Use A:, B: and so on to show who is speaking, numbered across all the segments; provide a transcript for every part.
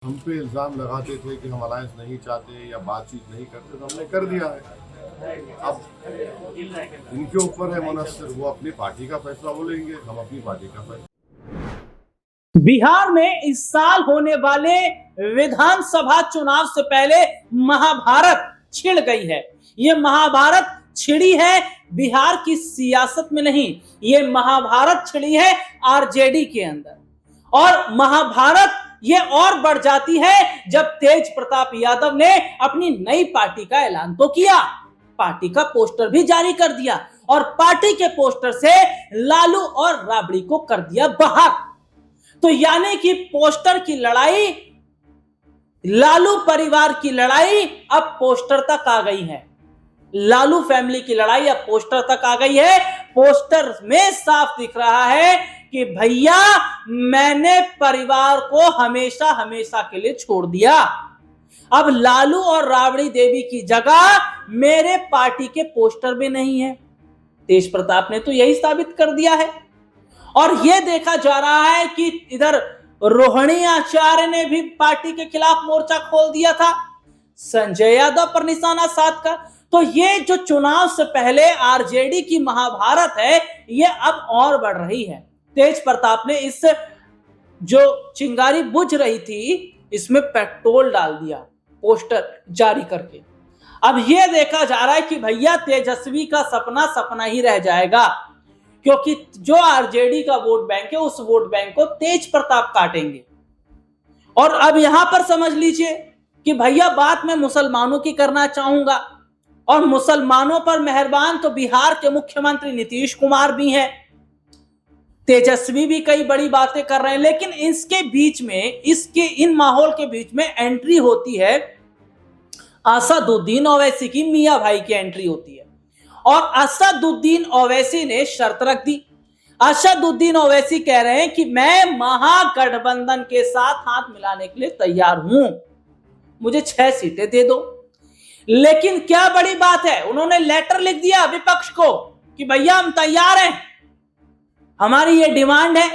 A: हम पे इल्ज़ाम लगाते थे कि हम अलायंस नहीं चाहते या बातचीत नहीं करते, तो हमने कर दिया है। अब इनके ऊपर है मुनस्सिर, वो अपनी पार्टी का फैसला बोलेंगे, हम अपनी पार्टी का फैसला।
B: बिहार में इस साल होने वाले विधानसभा चुनाव से पहले महाभारत छिड़ गई है। ये महाभारत छिड़ी है बिहार की सियासत में नहीं, ये महाभारत छिड़ी है आरजेडी के अंदर। और महाभारत ये और बढ़ जाती है जब तेज प्रताप यादव ने अपनी नई पार्टी का ऐलान तो किया, पार्टी का पोस्टर भी जारी कर दिया और पार्टी के पोस्टर से लालू और राबड़ी को कर दिया बाहर। तो यानी कि पोस्टर की लड़ाई, लालू परिवार की लड़ाई अब पोस्टर तक आ गई है। लालू फैमिली की लड़ाई अब पोस्टर तक आ गई है। पोस्टर में साफ दिख रहा है कि भैया मैंने परिवार को हमेशा हमेशा के लिए छोड़ दिया, अब लालू और राबड़ी देवी की जगह मेरे पार्टी के पोस्टर में नहीं है। तेज प्रताप ने तो यही साबित कर दिया है। और यह देखा जा रहा है कि इधर रोहिणी आचार्य ने भी पार्टी के खिलाफ मोर्चा खोल दिया था, संजय यादव पर निशाना साधकर। तो ये जो चुनाव से पहले आरजेडी की महाभारत है, ये अब और बढ़ रही है। तेज प्रताप ने इस जो चिंगारी बुझ रही थी, इसमें पेट्रोल डाल दिया पोस्टर जारी करके। अब यह देखा जा रहा है कि भैया तेजस्वी का सपना सपना ही रह जाएगा, क्योंकि जो आरजेडी का वोट बैंक है उस वोट बैंक को तेज प्रताप काटेंगे। और अब यहां पर समझ लीजिए कि भैया बात मैं मुसलमानों की करना चाहूंगा, और मुसलमानों पर मेहरबान तो बिहार के मुख्यमंत्री नीतीश कुमार भी हैं, तेजस्वी भी कई बड़ी बातें कर रहे हैं। लेकिन इसके बीच में, इसके इन माहौल के बीच में एंट्री होती है असदुद्दीन ओवैसी की, मियां भाई की एंट्री होती है। और असदुद्दीन ओवैसी ने शर्त रख दी। असदुद्दीन ओवैसी कह रहे हैं कि मैं महागठबंधन के साथ हाथ मिलाने के लिए तैयार हूं, मुझे 6 सीटें दे दो। लेकिन क्या बड़ी बात है, उन्होंने लेटर लिख दिया विपक्ष को कि भैया हम तैयार हैं, हमारी ये डिमांड है।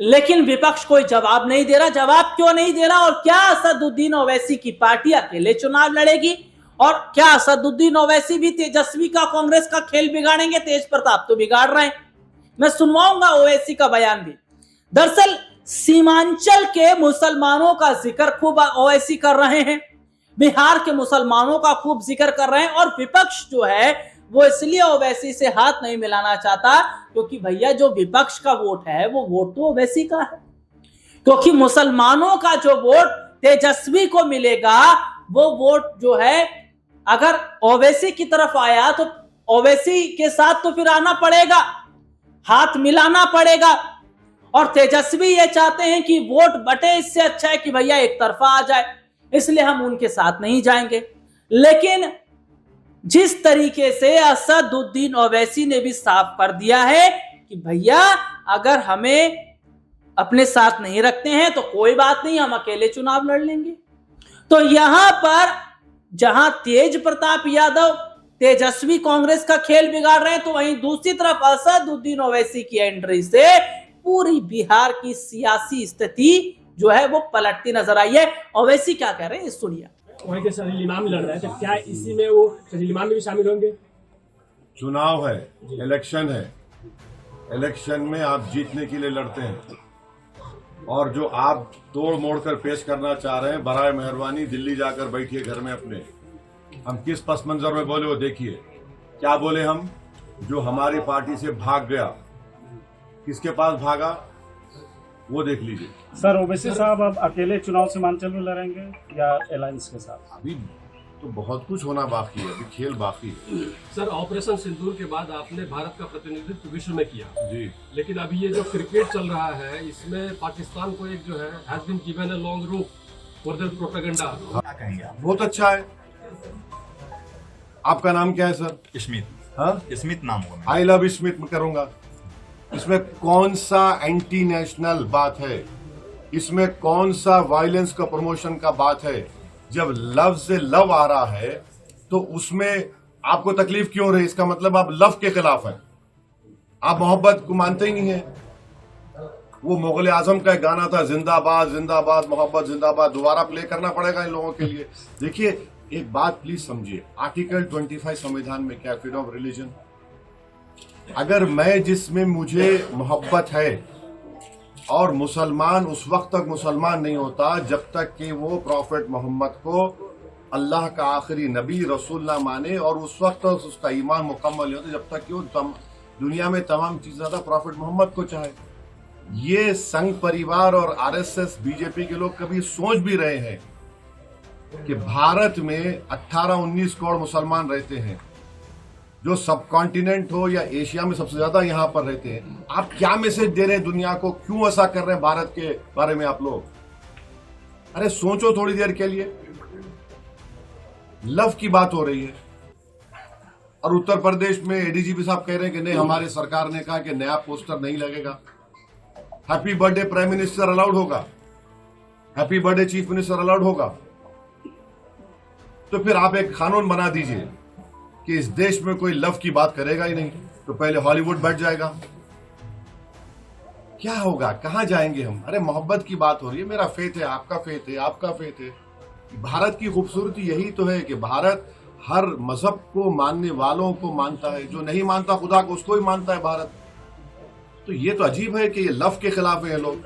B: लेकिन विपक्ष कोई जवाब नहीं दे रहा। जवाब क्यों नहीं दे रहा? और क्या असदुद्दीन ओवैसी की पार्टी अकेले चुनाव लड़ेगी? और क्या असदुद्दीन ओवैसी भी तेजस्वी का, कांग्रेस का खेल बिगाड़ेंगे? तेज प्रताप तो बिगाड़ रहे हैं। मैं सुनवाऊंगा ओवैसी का बयान भी। दरअसल सीमांचल के मुसलमानों का जिक्र खूब ओवैसी कर रहे हैं, बिहार के मुसलमानों का खूब जिक्र कर रहे हैं। और विपक्ष जो है वो इसलिए ओवैसी से हाथ नहीं मिलाना चाहता क्योंकि भैया जो विपक्ष का वोट है वो वोट तो ओवैसी का है। क्योंकि मुसलमानों का जो वोट तेजस्वी को मिलेगा, वो वोट जो है अगर ओवैसी की तरफ आया तो ओवैसी के साथ तो फिर आना पड़ेगा, हाथ मिलाना पड़ेगा। और तेजस्वी ये चाहते हैं कि वोट बटे, इससे अच्छा है कि भैया एक तरफा आ जाए, इसलिए हम उनके साथ नहीं जाएंगे। लेकिन जिस तरीके से असदुद्दीन ओवैसी ने भी साफ कर दिया है कि भैया अगर हमें अपने साथ नहीं रखते हैं तो कोई बात नहीं, हम अकेले चुनाव लड़ लेंगे। तो यहां पर जहां तेज प्रताप यादव, तेजस्वी कांग्रेस का खेल बिगाड़ रहे हैं, तो वहीं दूसरी तरफ असदुद्दीन ओवैसी की एंट्री से पूरी बिहार की सियासी स्थिति जो है वो पलटती नजर आई है। ओवैसी क्या कह रहे हैं सुनिए।
C: वहीं के सलील इमाम लड़ रहे हैं, तो क्या इसी में वो सलील इमाम भी शामिल होंगे?
A: चुनाव है, इलेक्शन है, इलेक्शन में आप जीतने के लिए लड़ते हैं, और जो आप तोड़ मोड़ कर पेश करना चाह रहे हैं, बराए मेहरबानी दिल्ली जाकर बैठिए घर में अपने। हम किस पस मंजर में बोले वो देखिए। क्या बोले हम? जो हमारी पार्टी से भाग गया, किसके पास भागा वो देख लीजिए।
D: सर ओवैसी साहब अब अकेले चुनाव सीमांचल में लड़ेंगे या अलायंस के साथ?
A: अभी तो बहुत कुछ होना बाकी है, अभी खेल बाकी है।
C: सर ऑपरेशन सिंदूर के बाद आपने भारत का प्रतिनिधित्व विश्व में किया
A: जी,
C: लेकिन अभी ये जो क्रिकेट चल रहा है, इसमें पाकिस्तान को एक जो है has been given a long route for their propaganda.
A: बहुत अच्छा है। आपका नाम क्या है सर?
E: स्मिथ।
A: हाँ,
E: स्मिथ नाम होगा।
A: आई लव स्मिथ में करूंगा। इसमें कौन सा एंटी नेशनल बात है? इसमें कौन सा वायलेंस का प्रमोशन का बात है? जब लव से लव आ रहा है तो उसमें आपको तकलीफ क्यों रही? इसका मतलब आप लव के खिलाफ हैं, आप मोहब्बत को मानते ही नहीं है। वो मुगल आजम का एक गाना था, जिंदाबाद जिंदाबाद मोहब्बत जिंदाबाद, दोबारा प्ले करना पड़ेगा इन लोगों के लिए। देखिए एक बात प्लीज समझिए, आर्टिकल 25 संविधान में क्या, फ्रीडम ऑफ रिलीजन। अगर मैं जिसमें मुझे मोहब्बत है, और मुसलमान उस वक्त तक मुसलमान नहीं होता जब तक कि वो प्रॉफिट मोहम्मद को अल्लाह का आखिरी नबी रसूल ना माने, और उस वक्त तक उसका ईमान मुकम्मल नहीं होता जब तक कि वो दुनिया में तमाम चीजें ज्यादा प्रॉफिट मोहम्मद को चाहे। ये संघ परिवार और आरएसएस बीजेपी के लोग कभी सोच भी रहे हैं कि भारत में 18-19 करोड़ मुसलमान रहते हैं, जो सब कॉन्टिनेंट हो या एशिया में सबसे ज्यादा यहां पर रहते हैं। आप क्या मैसेज दे रहे हैं दुनिया को, क्यों ऐसा कर रहे हैं भारत के बारे में आप लोग? अरे सोचो थोड़ी देर के लिए। लव की बात हो रही है, और उत्तर प्रदेश में एडीजीपी साहब कह रहे हैं कि नहीं, हमारी सरकार ने कहा कि नया पोस्टर नहीं लगेगा। Happy birthday prime minister allowed होगा, happy birthday chief minister allowed होगा। तो फिर आप एक कानून बना दीजिए कि इस देश में कोई लव की बात करेगा ही नहीं, तो पहले हॉलीवुड बैठ जाएगा। क्या होगा, कहां जाएंगे हम? अरे मोहब्बत की बात हो रही है, मेरा फेथ है, आपका फेथ है, आपका फेथ है। भारत की खूबसूरती यही तो है कि भारत हर मजहब को मानने वालों को मानता है, जो नहीं मानता खुदा को उसको ही मानता है भारत। तो ये तो अजीब है कि ये लव के खिलाफ है ये लोग।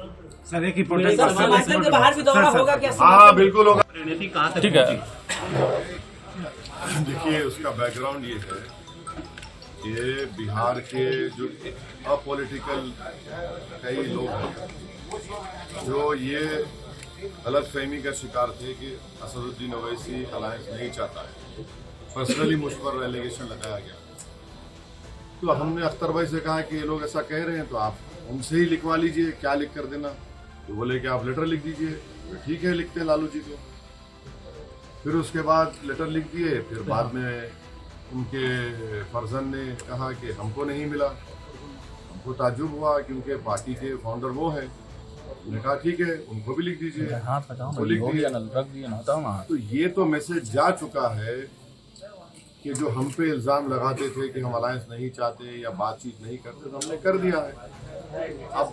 D: सर एक ही
B: सर, सीमांचल के बाहर भी दौरा होगा क्या?
A: हाँ बिल्कुल होगा।
E: ठीक है।
A: देखिए उसका बैकग्राउंड ये है, ये बिहार के जो अपॉलिटिकल कई लोग हैं जो ये गलत फहमी का शिकार थे कि असदुद्दीन ओवैसी अलायंस नहीं चाहता है। पर्सनली मुझ पर एलिगेशन लगाया गया, तो हमने अख्तर भाई से कहा कि ये लोग ऐसा कह रहे हैं तो आप उनसे ही लिखवा लीजिए, क्या लिख कर देना। तो बोले कि आप लेटर लिख दीजिए। तो ठीक है, लिखते हैं लालू जी को। फिर उसके बाद लेटर लिख दिए, फिर बाद में उनके फर्जन ने कहा कि हमको नहीं मिला। हमको ताज्जुब हुआ क्योंकि पार्टी के फाउंडर वो हैं। उन्होंने कहा ठीक है, उनको भी लिख दीजिए, तो लिख दिया। तो ये तो मैसेज जा चुका है कि जो हम पे इल्ज़ाम लगाते थे कि हम अलायंस नहीं चाहते या बातचीत नहीं करते, तो हमने कर दिया है। अब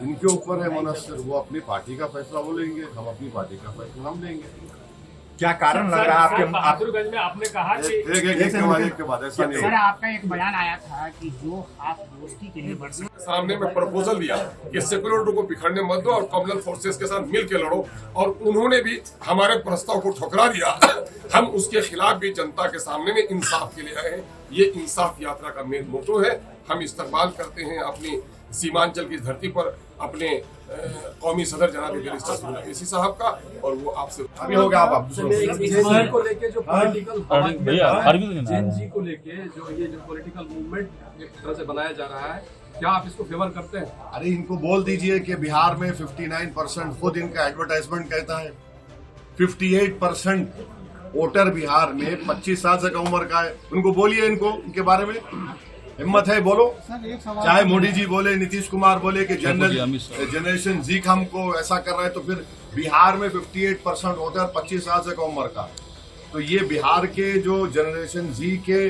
A: इनके ऊपर है मुनस्सिर, वो अपनी पार्टी का फैसला वो लेंगे, हम अपनी पार्टी का फैसला हम लेंगे।
F: क्या कारण लग रहा है आपके?
C: बहादुरगंज में आपने कहा कि
A: एक के बाद ऐसा नहीं
F: सर
A: होगा।
F: आपका एक बयान आया था कि जो आप दोस्ती के लिए बढ़ सकते
G: सामने में प्रपोजल दिया कि सेक्युलरिटी को बिखरने मत दो और कम्युनल फोर्सेस के साथ मिल के लड़ो, और उन्होंने भी हमारे प्रस्ताव को ठुकरा दिया। हम उसके खिलाफ भी जनता के सामने में इंसाफ के लिए आए हैं। ये इंसाफ यात्रा का मेन मोटो है। हम इस्तकबाल करते हैं अपनी सीमांचल की धरती पर अपने कौमी सदर जनाब बैरिस्टर ओवैसी साहब का, और वो आपसे
A: अभी हो गया। आप
C: जेएनजी को लेके जो पॉलिटिकल
E: भैया
C: जेएनजी को लेके जो ये जो पॉलिटिकल मूवमेंट एक तरह से बनाया जा रहा है, क्या आप इसको फेवर करते हैं?
A: अरे इनको बोल दीजिए कि बिहार में 59% खुद इनका एडवर्टाइजमेंट कहता है। 58% वोटर बिहार में 25 साल से कम उम्र का है। उनको बोलिए, इनको इनके बारे में हिम्मत है, बोलो। चाहे मोदी जी बोले, नीतीश कुमार बोले कि जनरेशन जी हमको ऐसा कर रहा है, तो फिर बिहार में 58% वोटर 25 साल से कम उम्र का। तो ये बिहार के जो जनरेशन जी के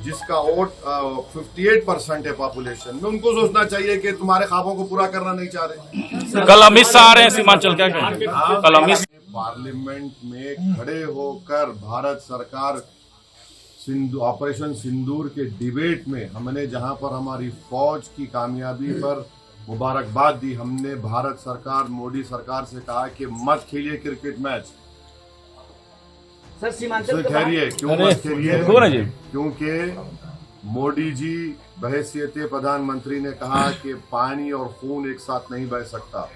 A: जिसका वोट 58% है पॉपुलेशन में, उनको सोचना चाहिए कि तुम्हारे ख्वाबों को पूरा करना नहीं चाह रहे।
E: कल अमित शाह आ रहे हैं सीमांचल, क्या कहेंगे? कल अमित
A: पार्लियामेंट में खड़े होकर भारत सरकार ऑपरेशन सिंदूर के डिबेट में हमने जहां पर हमारी फौज की कामयाबी पर मुबारकबाद दी, हमने भारत सरकार मोदी सरकार से कहा कि मत खेलिए क्रिकेट मैच।
B: सर सीमांचल के
A: खैरिए क्यों मत खेलिए? क्योंकि मोदी जी बहैसियत प्रधानमंत्री ने कहा कि पानी और खून एक साथ नहीं बह सकता,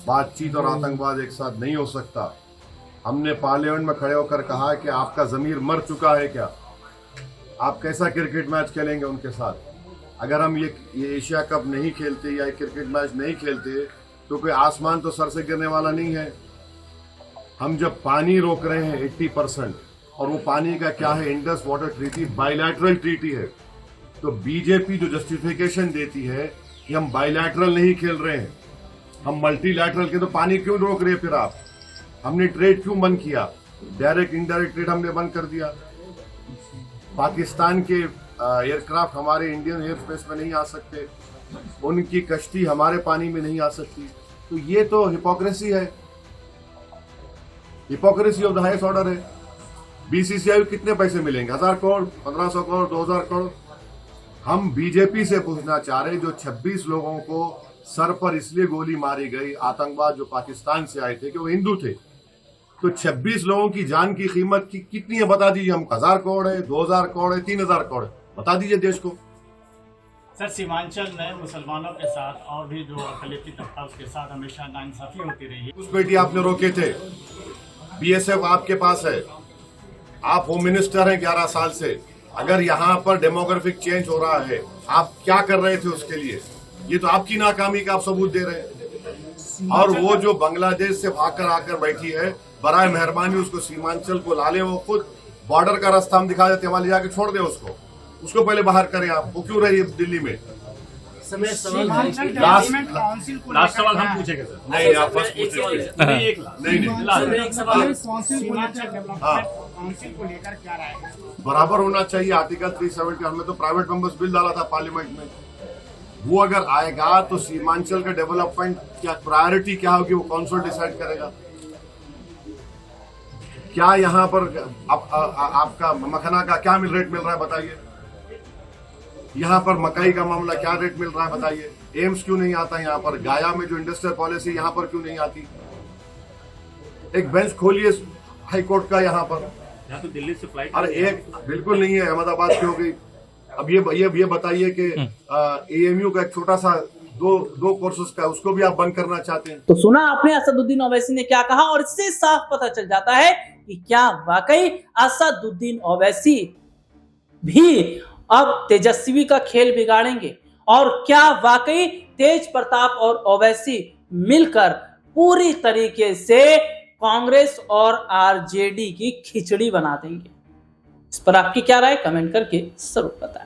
A: बातचीत और आतंकवाद एक साथ नहीं हो सकता। हमने पार्लियामेंट में खड़े होकर कहा कि आपका जमीर मर चुका है क्या? आप कैसा क्रिकेट मैच खेलेंगे उनके साथ? अगर हम ये एशिया कप नहीं खेलते या क्रिकेट मैच नहीं खेलते तो कोई आसमान तो सर से गिरने वाला नहीं है। हम जब पानी रोक रहे हैं 80%, और वो पानी का क्या है, Indus water treaty bilateral treaty है, तो बीजेपी जो जस्टिफिकेशन देती है कि हम बायलैटरल नहीं खेल रहे हैं, हम मल्टीलैटरल के, तो पानी क्यों रोक रहे हैं फिर आप? हमने ट्रेड क्यों बंद किया? डायरेक्ट इनडायरेक्ट ट्रेड हमने बंद कर दिया। पाकिस्तान के एयरक्राफ्ट हमारे इंडियन एयर स्पेस में नहीं आ सकते। उनकी कश्ती हमारे पानी में नहीं आ सकती। तो ये तो हिपोक्रेसी है, hypocrisy of the highest order है। बीसीसीआई को कितने पैसे मिलेंगे? 1000 करोड़, 1500 करोड़, 2000 करोड़। हम बीजेपी से पूछना चाह रहे हैं, जो 26 लोगों को सर पर इसलिए गोली मारी गई, आतंकवाद जो पाकिस्तान से आए थे कि वो हिंदू थे, तो 26 लोगों की जान की कीमत कितनी है बता दीजिए हमको। 1000 करोड़ है, 2000 करोड़ है, 3000 करोड़ है, बता दीजिए देश को।
D: सर, सीमांचल में मुसलमानों के साथ और भी जो अकलियती तबका उसके साथ हमेशा नाइंसाफी होती रही है।
A: उस बेटी आपने रोके थे, बीएसएफ आपके पास है, आप होम मिनिस्टर हैं 11 साल से। अगर यहाँ पर डेमोग्राफिक चेंज हो रहा है, आप क्या कर रहे थे उसके लिए? ये तो आपकी नाकामी का आप सबूत दे रहे हैं। और वो जो बांग्लादेश से भागकर आकर बैठी है, बराए मेहरबानी उसको सीमांचल को ला ले। वो खुद बॉर्डर का रास्ता हम दिखा देते, वहां ले जाके छोड़ दे उसको पहले बाहर करें। आप वो क्यों रही है दिल्ली में?
D: लास्ट सवाल हम पूछेंगे सर।
A: नहीं, आप फर्स्ट पूछिए। नहीं,
F: काउंसिल को लेकर क्या राय है?
A: बराबर होना चाहिए। आर्टिकल 370, हमने तो प्राइवेट मेंबर्स बिल डाला था पार्लियामेंट में। वो अगर आएगा तो सीमांचल का डेवलपमेंट क्या प्रायोरिटी क्या होगी, वो काउंसिल डिसाइड करेगा। क्या यहाँ पर आपका मखाना का क्या रेट मिल रहा है बताइए? यहाँ पर मकई का मामला क्या रेट मिल रहा है बताइए? एम्स क्यों नहीं आता यहाँ पर? गाया में जो इंडस्ट्रियल पॉलिसी यहाँ पर क्यों नहीं आती? एक बेंच खोलिए हाई कोर्ट का यहाँ पर।
D: तो दिल्ली से फ्लाइट,
A: अरे एक बिल्कुल नहीं है, अहमदाबाद की हो गई। अब ये बताइए कि एएमयू का एक छोटा सा दो कोर्सेज का, उसको भी आप बंद करना चाहते हैं।
B: तो सुना आपने असदुद्दीन ओवैसी ने क्या कहा, और इससे साफ पता चल जाता है कि क्या वाकई असदुद्दीन ओवैसी भी अब तेजस्वी का खेल बिगाड़ेंगे, और क्या वाकई तेज प्रताप और ओवैसी मिलकर पूरी तरीके से कांग्रेस और आरजेडी की खिचड़ी बना देंगे। इस पर आपकी क्या राय, कमेंट करके जरूर बताएं।